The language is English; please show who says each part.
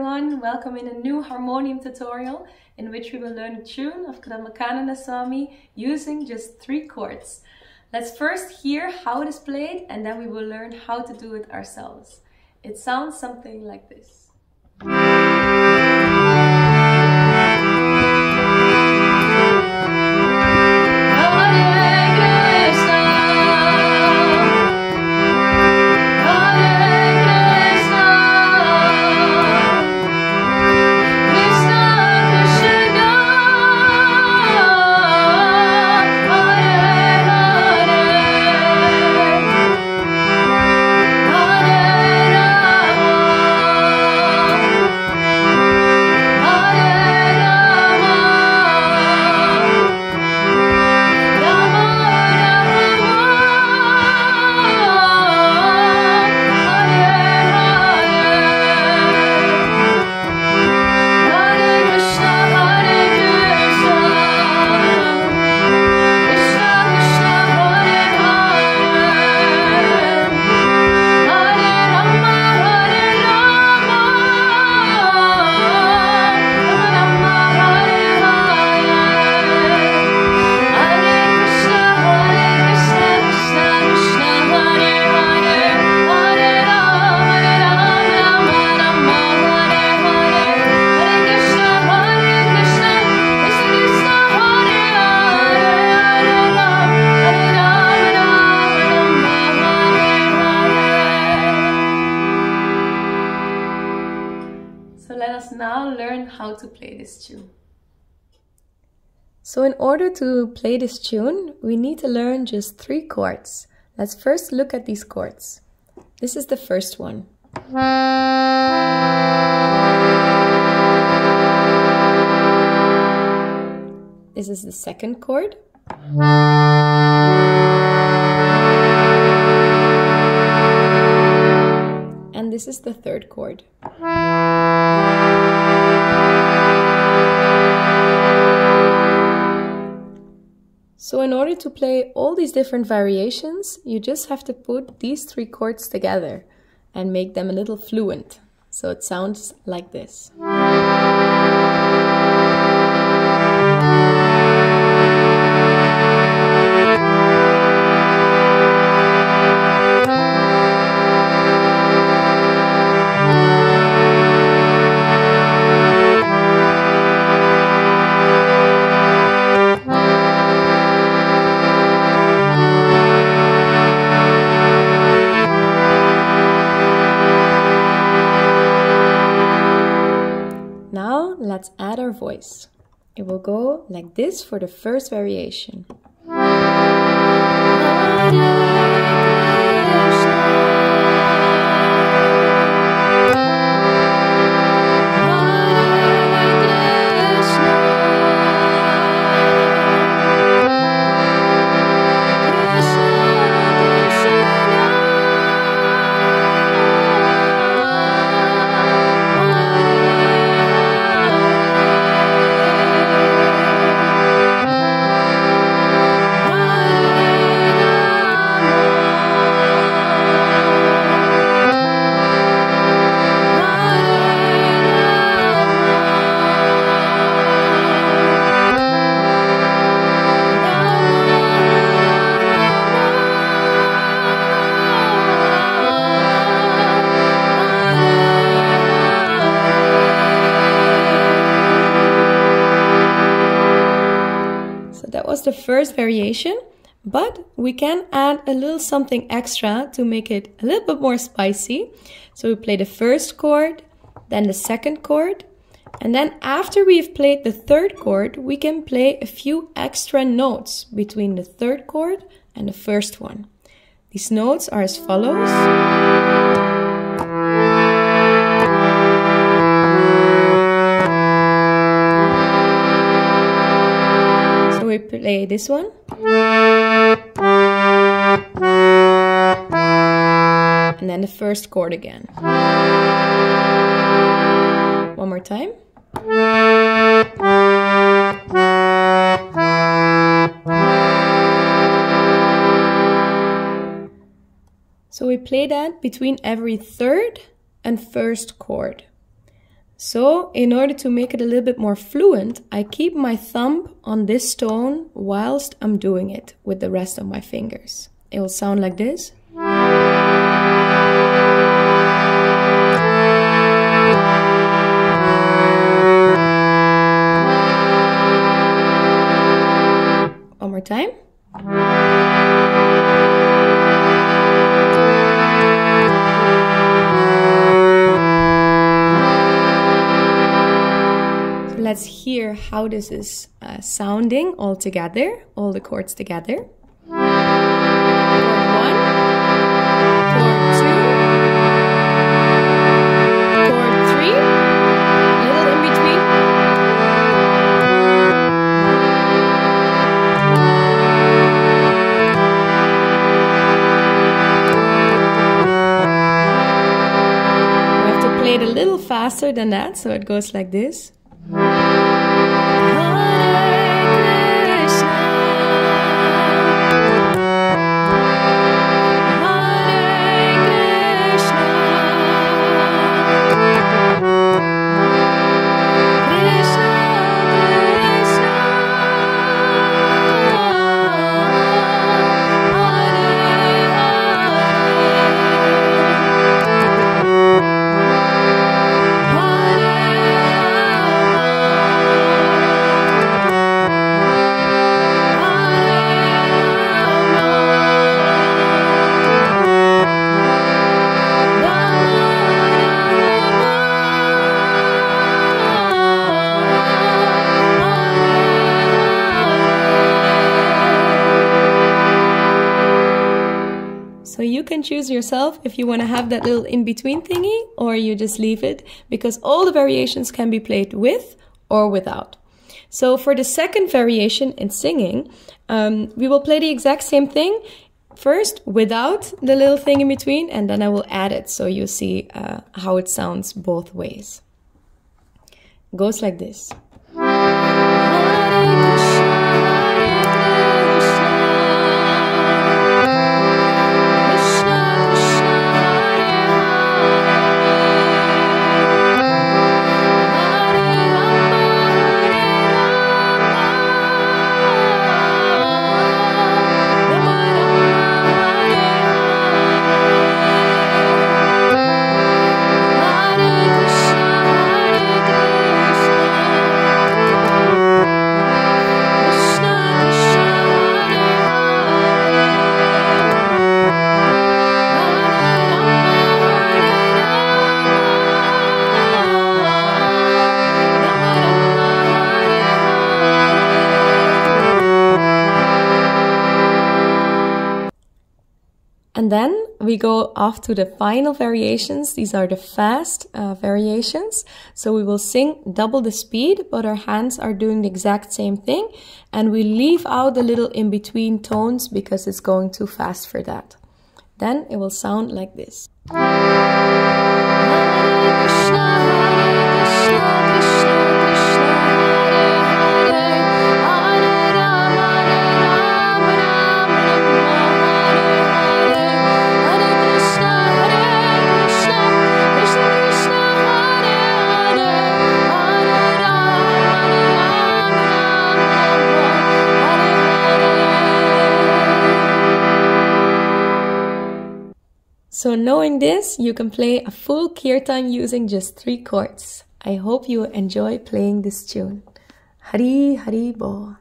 Speaker 1: everyone, welcome in a new harmonium tutorial in which we will learn a tune of Kadamba Kanana Swami using just 3 chords. Let's first hear how it is played and then we will learn how to do it ourselves. It sounds something like this. So let us now learn how to play this tune. So in order to play this tune, we need to learn just 3 chords. Let's first look at these chords. This is the first one. This is the second chord. And this is the third chord. So in order to play all these different variations, you just have to put these 3 chords together and make them a little fluent. So it sounds like this. Now let's add our voice. It will go like this for the first variation. That was the first variation, but we can add a little something extra to make it a little bit more spicy. So we play the first chord, then the second chord, and then after we've played the third chord, we can play a few extra notes between the third chord and the first one. These notes are as follows. We play this one. And then the first chord again. One more time. So we play that between every third and first chord. So in order to make it a little bit more fluent, I keep my thumb on this tone whilst I'm doing it with the rest of my fingers. It will sound like this. One more time. Let's hear how this is sounding all together, all the chords together. Chord 1, chord 2, chord 3, little in between. We have to play it a little faster than that, so it goes like this. So you can choose yourself if you want to have that little in-between thingy, or you just leave it, because all the variations can be played with or without. So for the second variation in singing, we will play the exact same thing first without the little thing in between, and then I will add it so you see how it sounds both ways. It goes like this. And then we go off to the final variations. These are the fast variations. So we will sing double the speed, but our hands are doing the exact same thing. And we leave out the little in-between tones because it's going too fast for that. Then it will sound like this. So knowing this, you can play a full kirtan using just 3 chords. I hope you enjoy playing this tune. Hari Hari Bo.